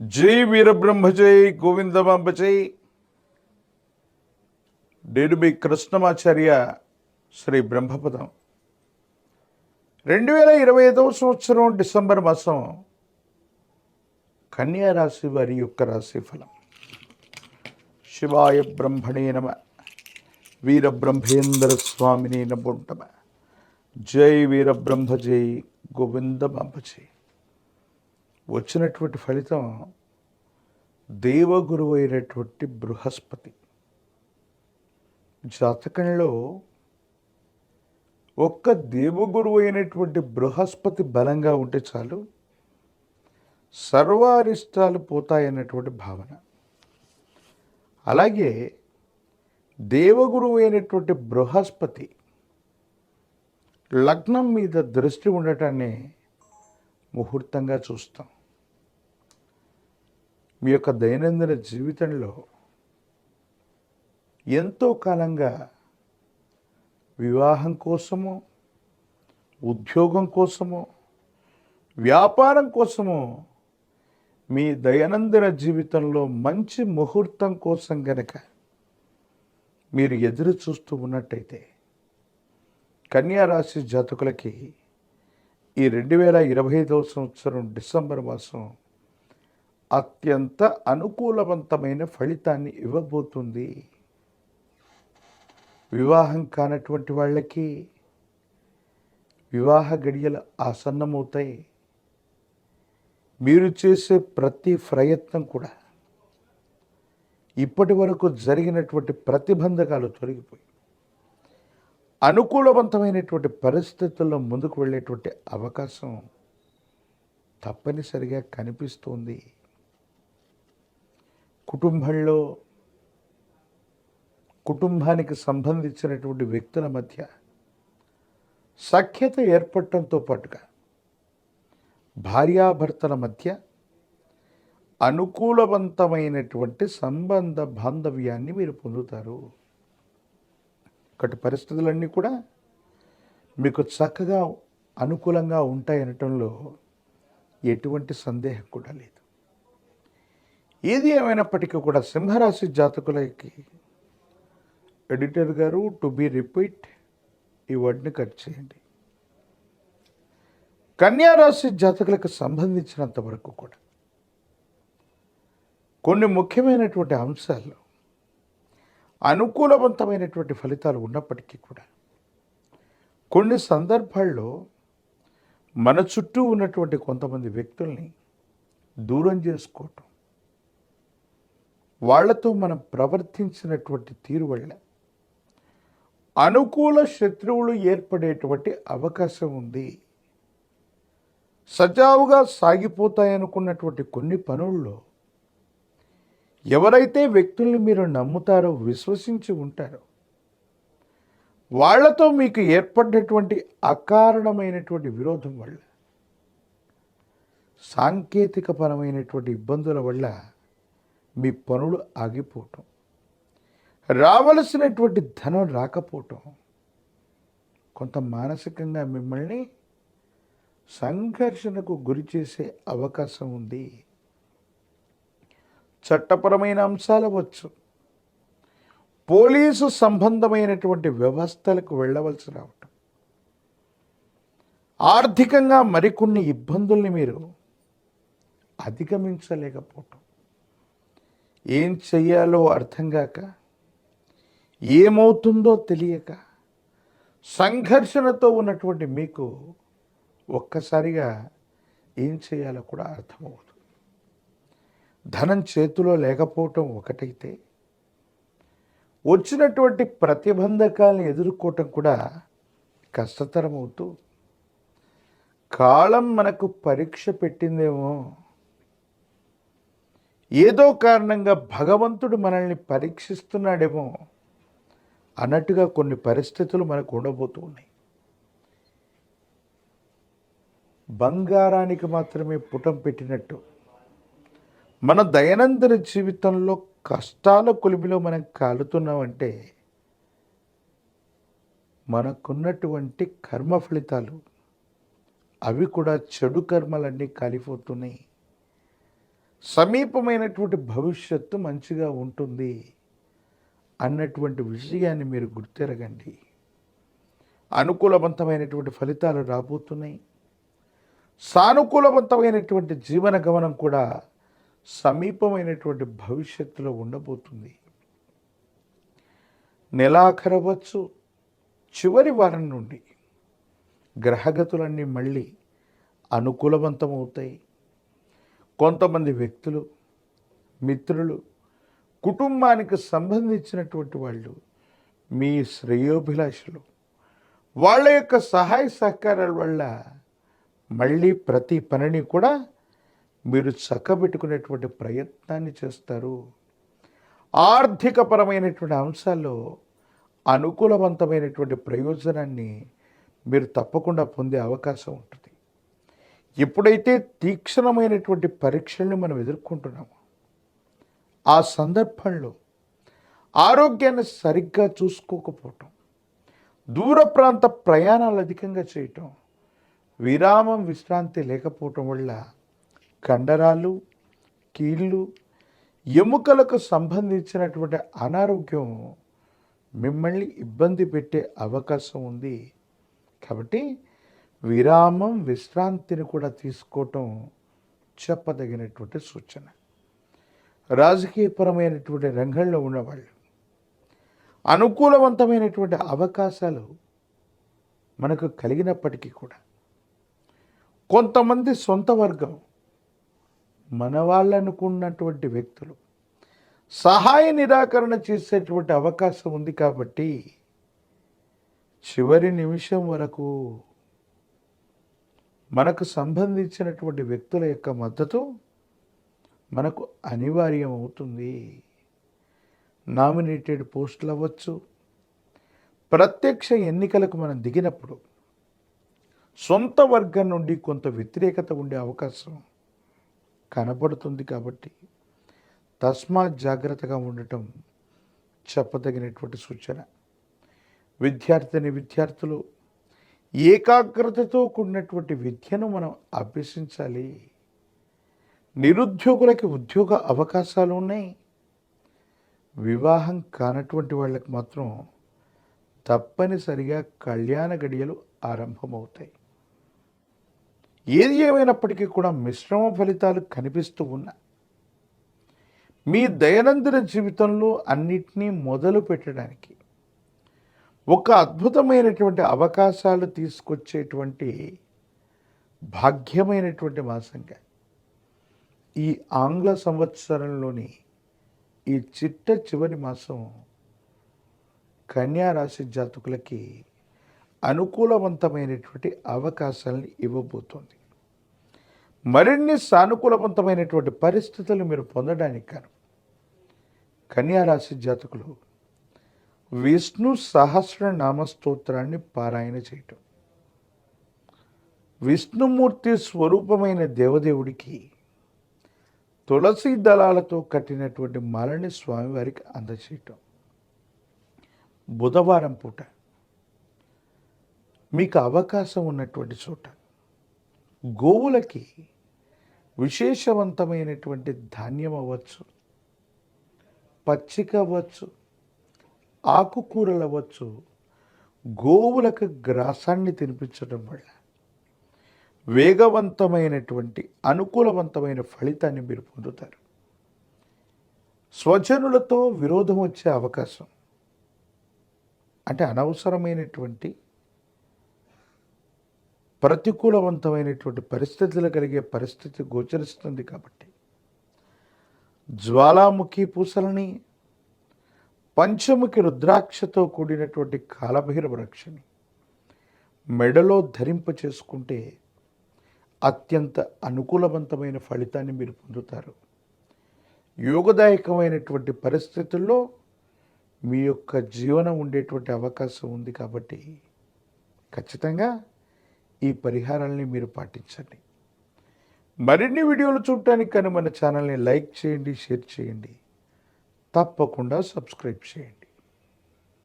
జై వీరబ్రహ్మ జై గోవిందమాంబ జై. నేను మీ కృష్ణమాచార్య శ్రీ బ్రహ్మపదం. 2025 సంవత్సరం డిసెంబర్ మాసం కన్యా రాశి వారి యొక్క రాశి ఫలం. శివాయ బ్రహ్మణే నమ, వీరబ్రహ్మేంద్ర స్వామిని నమః. జై వీరబ్రహ్మ జై గోవిందమాంబ జై. వచ్చినటువంటి ఫలితం దేవగురువు అయినటువంటి బృహస్పతి జాతకంలో ఒక్క దేవగురువు అయినటువంటి బృహస్పతి బలంగా ఉంటే చాలు, సర్వారిష్టాలు పోతాయన్నటువంటి భావన. అలాగే దేవగురువు అయినటువంటి బృహస్పతి లగ్నం మీద దృష్టి ఉండటాన్ని ముహూర్తంగా చూస్తాం. మీ యొక్క దైనందిన జీవితంలో ఎంతో కాలంగా వివాహం కోసము, ఉద్యోగం కోసము, వ్యాపారం కోసము మీ దైనందిన జీవితంలో మంచి ముహూర్తం కోసం గనక మీరు ఎదురు చూస్తూ ఉన్నట్టయితే కన్యా రాశి జాతకులకి ఈ 2025 సంవత్సరం డిసెంబర్ మాసం అత్యంత అనుకూలవంతమైన ఫలితాన్ని ఇవ్వబోతుంది. వివాహం కానటువంటి వాళ్ళకి వివాహ గడియలు ఆసన్నమవుతాయి. మీరు చేసే ప్రతి ప్రయత్నం కూడా ఇప్పటి వరకు జరిగినటువంటి ప్రతిబంధకాలు తొలగిపోయి అనుకూలవంతమైనటువంటి పరిస్థితుల్లో ముందుకు వెళ్ళేటువంటి అవకాశం తప్పనిసరిగా కనిపిస్తుంది. కుటుంబానికి సంబంధించినటువంటి వ్యక్తుల మధ్య సఖ్యత ఏర్పడటంతో పాటుగా భార్యాభర్తల మధ్య అనుకూలవంతమైనటువంటి సంబంధ బాంధవ్యాన్ని మీరు పొందుతారు. ఒకటి పరిస్థితులన్నీ కూడా మీకు చక్కగా అనుకూలంగా ఉంటాయనటంలో ఎటువంటి సందేహం కూడా లేదు. ఏది ఏమైనప్పటికీ కూడా సింహరాశి జాతకులకి ఎడిటర్ గారు టు బి రిపీట్ ఈ వర్డ్ని కట్ చేయండి. కన్యా రాశి జాతకులకు సంబంధించినంత వరకు కూడా కొన్ని ముఖ్యమైనటువంటి అంశాలు అనుకూలవంతమైనటువంటి ఫలితాలు ఉన్నప్పటికీ కూడా కొన్ని సందర్భాల్లో మన చుట్టూ ఉన్నటువంటి కొంతమంది వ్యక్తుల్ని దూరం చేసుకోవటం, వాళ్లతో మనం ప్రవర్తించినటువంటి తీరు వల్ల అనుకూల శత్రువులు ఏర్పడేటువంటి అవకాశం ఉంది. సజావుగా సాగిపోతాయనుకున్నటువంటి కొన్ని పనుల్లో ఎవరైతే వ్యక్తుల్ని మీరు నమ్ముతారో, విశ్వసించి ఉంటారో, వాళ్లతో మీకు ఏర్పడినటువంటి అకారణమైనటువంటి విరోధం వల్ల, సాంకేతికపరమైనటువంటి ఇబ్బందుల వల్ల మీ పనులు ఆగిపోవటం, రావలసినటువంటి ధనం రాకపోవటం, కొంత మానసికంగా మిమ్మల్ని సంఘర్షణకు గురి చేసే అవకాశం ఉంది. చట్టపరమైన అంశాలు అవ్వచ్చు, పోలీసు సంబంధమైనటువంటి వ్యవస్థలకు వెళ్ళవలసి రావటం, ఆర్థికంగా మరికొన్ని ఇబ్బందుల్ని మీరు అధిగమించలేకపోవటం, ఏం చెయ్యాలో అర్థం కాక, ఏమవుతుందో తెలియక సంఘర్షణతో ఉన్నటువంటి మీకు ఒక్కసారిగా ఏం చేయాలో కూడా అర్థమవుతుంది. ధనం చేతిలో లేకపోవటం ఒకటైతే, వచ్చినటువంటి ప్రతిబంధకాలను ఎదుర్కోవటం కూడా కష్టతరం అవుతూ, కాలం మనకు పరీక్ష పెట్టిందేమో, ఏదో కారణంగా భగవంతుడు మనల్ని పరీక్షిస్తున్నాడేమో అన్నట్టుగా కొన్ని పరిస్థితులు మనకు ఉండబోతూ ఉన్నాయి. బంగారానికి మాత్రమే పుటం పెట్టినట్టు మన దైనందిన జీవితంలో కష్టాల కొలిమిలో మనం కాలుతున్నామంటే మనకున్నటువంటి కర్మ ఫలితాలు అవి కూడా చెడు కర్మలన్నీ కాలిపోతున్నాయి. సమీపమైనటువంటి భవిష్యత్తు మంచిగా ఉంటుంది అన్నటువంటి విషయాన్ని మీరు గుర్తెరగండి. అనుకూలవంతమైనటువంటి ఫలితాలు రాబోతున్నాయి. సానుకూలవంతమైనటువంటి జీవన గమనం కూడా సమీపమైనటువంటి భవిష్యత్తులో ఉండబోతుంది. నెలాఖరవచ్చు, చివరి వారం నుండి గ్రహగతులన్నీ మళ్ళీ అనుకూలవంతమవుతాయి. కొంతమంది వ్యక్తులు, మిత్రులు, కుటుంబానికి సంబంధించినటువంటి వాళ్ళు, మీ శ్రేయోభిలాషులు, వాళ్ళ యొక్క సహాయ సహకారాల వల్ల మళ్ళీ ప్రతి పనిని కూడా మీరు చక్కబెట్టుకునేటువంటి ప్రయత్నాన్ని చేస్తారు. ఆర్థికపరమైనటువంటి అంశాల్లో అనుకూలవంతమైనటువంటి ప్రయోజనాన్ని మీరు తప్పకుండా పొందే అవకాశం ఉంటుంది. ఎప్పుడైతే తీక్షణమైనటువంటి పరీక్షల్ని మనం ఎదుర్కొంటున్నామో ఆ సందర్భంలో ఆరోగ్యాన్ని సరిగ్గా చూసుకోకపోవటం, దూర ప్రాంత ప్రయాణాలు అధికంగా చేయటం, విరామం విశ్రాంతి లేకపోవటం వల్ల కండరాలు, కీళ్ళు, ఎముకలకు సంబంధించినటువంటి అనారోగ్యం మిమ్మల్ని ఇబ్బంది పెట్టే అవకాశం ఉంది. కాబట్టి విరామం, విశ్రాంతిని కూడా తీసుకోవటం చెప్పదగినటువంటి సూచన. రాజకీయపరమైనటువంటి రంగంలో ఉన్నవాళ్ళు అనుకూలవంతమైనటువంటి అవకాశాలు మనకు కలిగినప్పటికీ కూడా కొంతమంది సొంత వర్గం, మన వాళ్ళనుకున్నటువంటి వ్యక్తులు సహాయ నిరాకరణ చేసేటువంటి అవకాశం ఉంది. కాబట్టి చివరి నిమిషం వరకు మనకు సంబంధించినటువంటి వ్యక్తుల యొక్క మద్దతు మనకు అనివార్యం అవుతుంది. నామినేటెడ్ పోస్టులు అవ్వచ్చు, ప్రత్యక్ష ఎన్నికలకు మనం దిగినప్పుడు సొంత వర్గం నుండి కొంత వ్యతిరేకత ఉండే అవకాశం కనబడుతుంది. కాబట్టి తస్మాత్ జాగ్రత్తగా ఉండటం చెప్పదగినటువంటి సూచన. విద్యార్థులు ఏకాగ్రతతో కూడినటువంటి విద్యను మనం అభ్యసించాలి. నిరుద్యోగులకి ఉద్యోగ అవకాశాలు ఉన్నాయి. వివాహం కానటువంటి వాళ్ళకి మాత్రం తప్పనిసరిగా కళ్యాణ గడియలు ఆరంభమవుతాయి. ఏది ఏమైనప్పటికీ కూడా మిశ్రమ ఫలితాలు కనిపిస్తూ ఉన్నా మీ దైనందిన జీవితంలో అన్నిటినీ మొదలు పెట్టడానికి ఒక అద్భుతమైనటువంటి అవకాశాలు తీసుకొచ్చేటువంటి భాగ్యమైనటువంటి మాసంగా ఈ ఆంగ్ల సంవత్సరంలోని ఈ చివరి మాసం కన్యా రాశి జాతకులకి అనుకూలవంతమైనటువంటి అవకాశాలను ఇవ్వబోతోంది. మరిన్ని సానుకూలవంతమైనటువంటి పరిస్థితులు మీరు పొందడానికి గాను కన్యా రాశి జాతకులు విష్ణు సహస్రనామ స్తోత్రాన్ని పారాయణ చేయటం, విష్ణుమూర్తి స్వరూపమైన దేవదేవుడికి తులసి దళాలతో కట్టినటువంటి మాలని స్వామివారికి అందచేయటం, బుధవారం పూట మీకు అవకాశం ఉన్నటువంటి చోట గోవులకి విశేషవంతమైనటువంటి ధాన్యం అవ్వచ్చు, పచ్చిక అవ్వచ్చు, ఆకుకూరలు అవ్వచ్చు, గోవులకు గ్రాసాన్ని తినిపించడం వల్ల వేగవంతమైనటువంటి అనుకూలవంతమైన ఫలితాన్ని మీరు పొందుతారు. స్వజనులతో విరోధం వచ్చే అవకాశం, అంటే అనవసరమైనటువంటి ప్రతికూలవంతమైనటువంటి పరిస్థితులు కలిగే పరిస్థితి గోచరిస్తుంది. కాబట్టి జ్వాలాముఖి పూసలని, పంచముఖి రుద్రాక్షతో కూడినటువంటి కాలభైరవ రక్షని మెడలో ధరింప చేసుకుంటే అత్యంత అనుకూలవంతమైన ఫలితాన్ని మీరు పొందుతారు. యోగదాయకమైనటువంటి పరిస్థితుల్లో మీ యొక్క జీవనం ఉండేటువంటి అవకాశం ఉంది. కాబట్టి ఖచ్చితంగా ఈ పరిహారాలని మీరు పాటించండి. మరిన్ని వీడియోలు చూడటానికి కానీ మన ఛానల్ని లైక్ చేయండి, షేర్ చేయండి, తప్పకుండా సబ్స్క్రైబ్ చేయండి.